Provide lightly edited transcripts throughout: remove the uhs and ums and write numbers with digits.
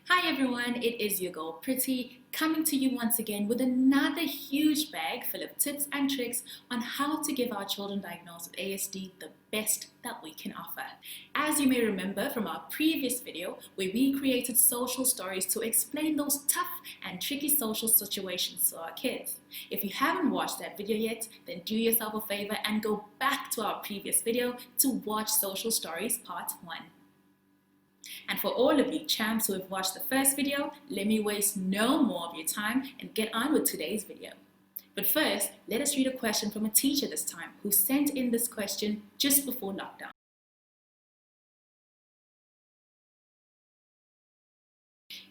Hi everyone, it is your girl Pretty coming to you once again with another huge bag full of tips and tricks on how to give our children diagnosed with ASD the best that we can offer. As you may remember from our previous video where we created social stories to explain those tough and tricky social situations to our kids. If you haven't watched that video yet, then do yourself a favor and go back to our previous video to watch Social Stories Part 1. And for all of you champs who have watched the first video, let me waste no more of your time and get on with today's video. But first, let us read a question from a teacher this time who sent in this question just before lockdown.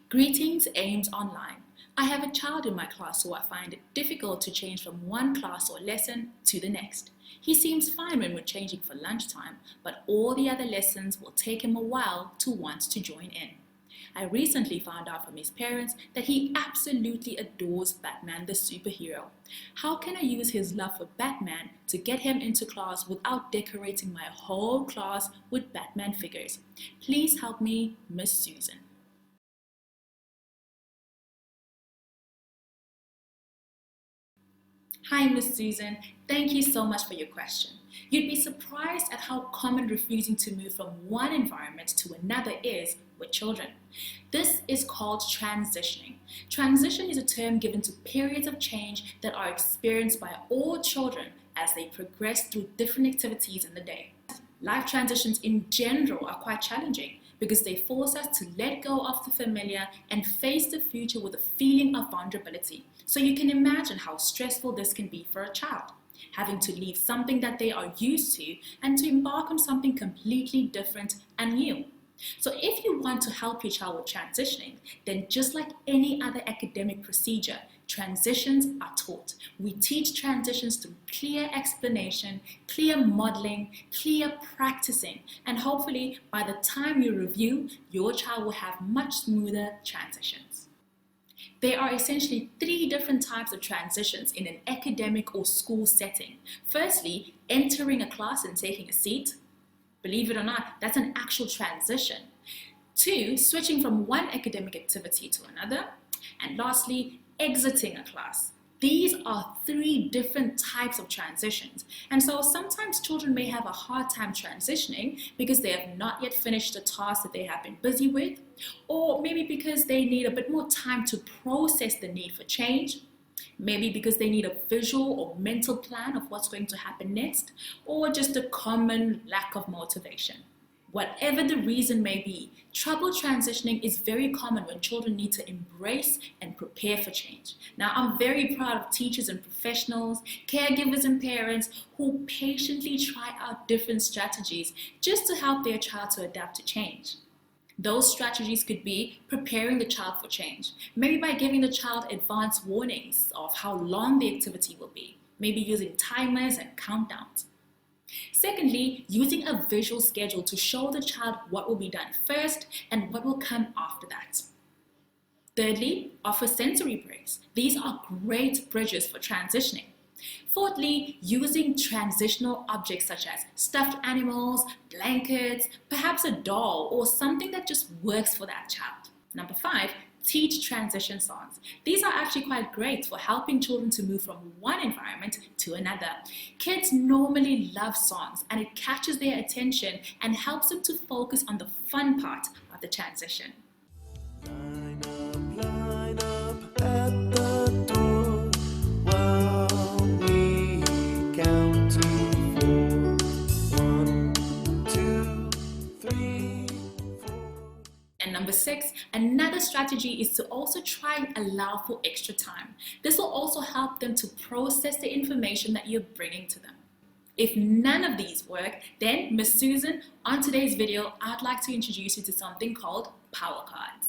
Greetings, AIMS Online. I have a child in my class who I find it difficult to change from one class or lesson to the next. He seems fine when we're changing for lunchtime, but all the other lessons will take him a while to want to join in. I recently found out from his parents that he absolutely adores Batman the superhero. How can I use his love for Batman to get him into class without decorating my whole class with Batman figures? Please help me, Miss Susan. Hi, Miss Susan. Thank you so much for your question. You'd be surprised at how common refusing to move from one environment to another is with children. This is called transitioning. Transition is a term given to periods of change that are experienced by all children as they progress through different activities in the day. Life transitions in general are quite challenging because they force us to let go of the familiar and face the future with a feeling of vulnerability. So you can imagine how stressful this can be for a child, having to leave something that they are used to and to embark on something completely different and new. So if you want to help your child with transitioning, then just like any other academic procedure, transitions are taught. We teach transitions through clear explanation, clear modeling, clear practicing, and hopefully by the time you review, your child will have much smoother transitions. There are essentially three different types of transitions in an academic or school setting. Firstly, entering a class and taking a seat. Believe it or not, that's an actual transition. Two, switching from one academic activity to another. And lastly, exiting a class. These are three different types of transitions. And so sometimes children may have a hard time transitioning because they have not yet finished the task that they have been busy with, or maybe because they need a bit more time to process the need for change. Maybe because they need a visual or mental plan of what's going to happen next, or just a common lack of motivation. Whatever the reason may be, trouble transitioning is very common when children need to embrace and prepare for change. Now, I'm very proud of teachers and professionals, caregivers and parents who patiently try out different strategies just to help their child to adapt to change. Those strategies could be preparing the child for change, maybe by giving the child advance warnings of how long the activity will be, maybe using timers and countdowns. Secondly, using a visual schedule to show the child what will be done first and what will come after that. Thirdly, offer sensory breaks. These are great bridges for transitioning. Fourthly, using transitional objects such as stuffed animals, blankets, perhaps a doll, or something that just works for that child. Number 5, teach transition songs. These are actually quite great for helping children to move from one environment to another. Kids normally love songs and it catches their attention and helps them to focus on the fun part of the transition. Line up at the door while we count to 4. 1, 2, 3, 4. And number 6, another strategy is to also try and allow for extra time. This will also help them to process the information that you're bringing to them. If none of these work, then Miss Susan, on today's video, I'd like to introduce you to something called power cards.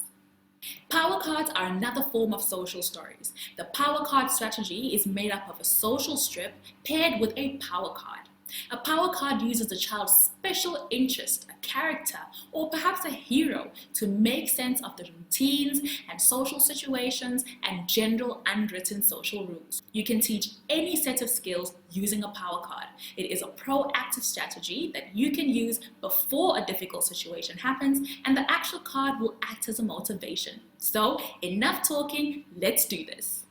Power cards are another form of social stories. The power card strategy is made up of a social strip paired with a power card. A power card uses the child's special interest, a character, or perhaps a hero to make sense of the routines and social situations and general unwritten social rules. You can teach any set of skills using a power card. It is a proactive strategy that you can use before a difficult situation happens, and the actual card will act as a motivation. So, enough talking, let's do this.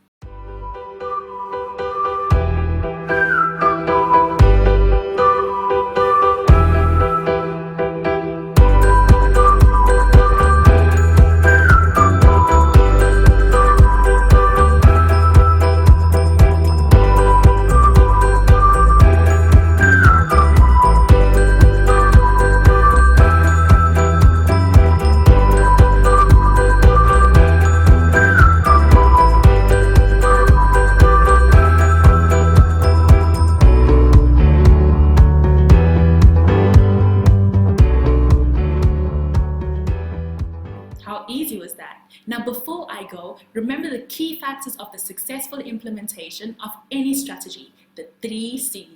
How easy was that? Now, before I go, remember the key factors of the successful implementation of any strategy, the 3 C's.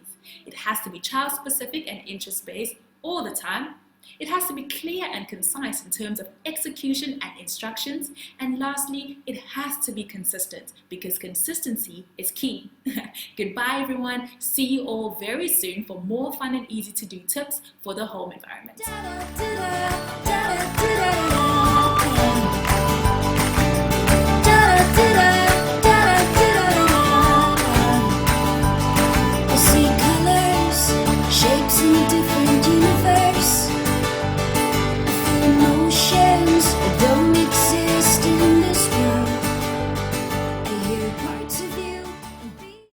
It has to be child-specific and interest-based all the time. It has to be clear and concise in terms of execution and instructions. And lastly, it has to be consistent, because consistency is key. Goodbye, everyone. See you all very soon for more fun and easy to do tips for the home environment.